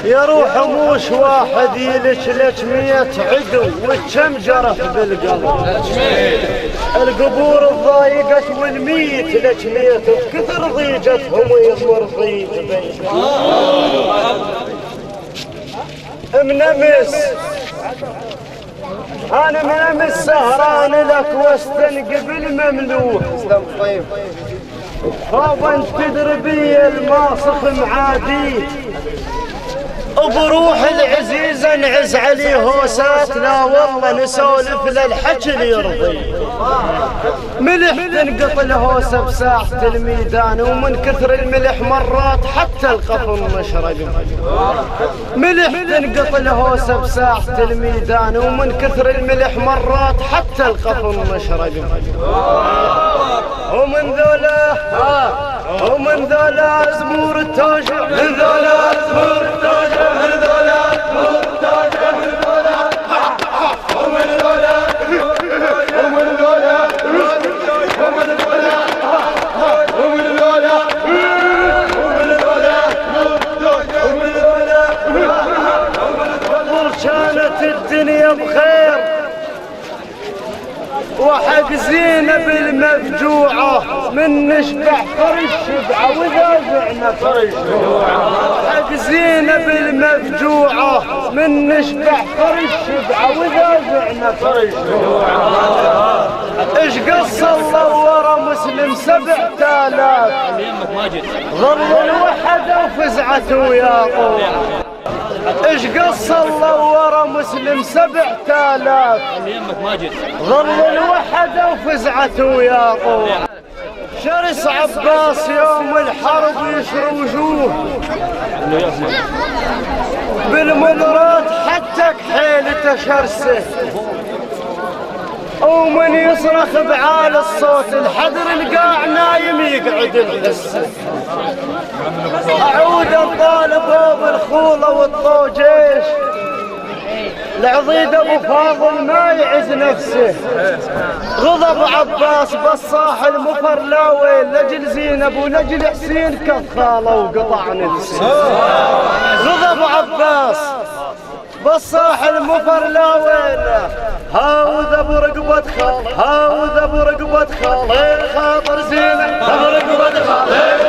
يا روح موش واحد يلش لك 100 عدو وكم جرف بالقلب. القبور الضايقت والميت لك 100 بكثر ضيجتهم يمر ضيج بين. منمس انا منمس سهران لك واستنقب المملوح. خاب تدري بي الماسخ معادي بروح العزيز انعز عليه هوسات. لا والله نسولف للحكي اللي يرضي. ملح تنقط الهوسه بساحه الميدان ومن كثر الملح مرات حتى القفن مشرق. ملح تنقط الهوسه بساحه الميدان ومن كثر الملح مرات حتى القفن مشرق. ومن ذولا زبور التوجع من ذولا زبور التوجع من ذولا زبور التوجع من ذولا ومن ذولا ومن ذولا ومن ذولا ومن ذولا ومن ذولا ومن ذولا كانت الدنيا بخير وحق زينب المفجوعة من نشبع فرش شبعة وإذا زعنا فرش حق زينب المفجوعة من نشبع فرش شبعة وإذا زعنا فرش. إيش قص الله ورا مسلم 7000 ظل الوحدة وفزعته يا طوع. إيش قص الله ورا مسلم 7000 ظل الوحدة وفزعته يا طوع. شرس عباس يوم الحرب يشر وجوه بالمضرات حتى كحيلته شرسه ومن يصرخ بعال الصوت الحذر القاع نايم يقعد الحسه. اعود الطالب بالخوله والطوجيش العضيد ابو فاضل ما يعز نفسه. غضب عباس بصاح المفر لا ويل لاجل زينب ولجل حسين كالخاله وقطع نفسه. غضب عباس بصاح المفر لا ويله هاوذا برقبة خال هاوذا برقبة خال خاطر زينب برقبة خال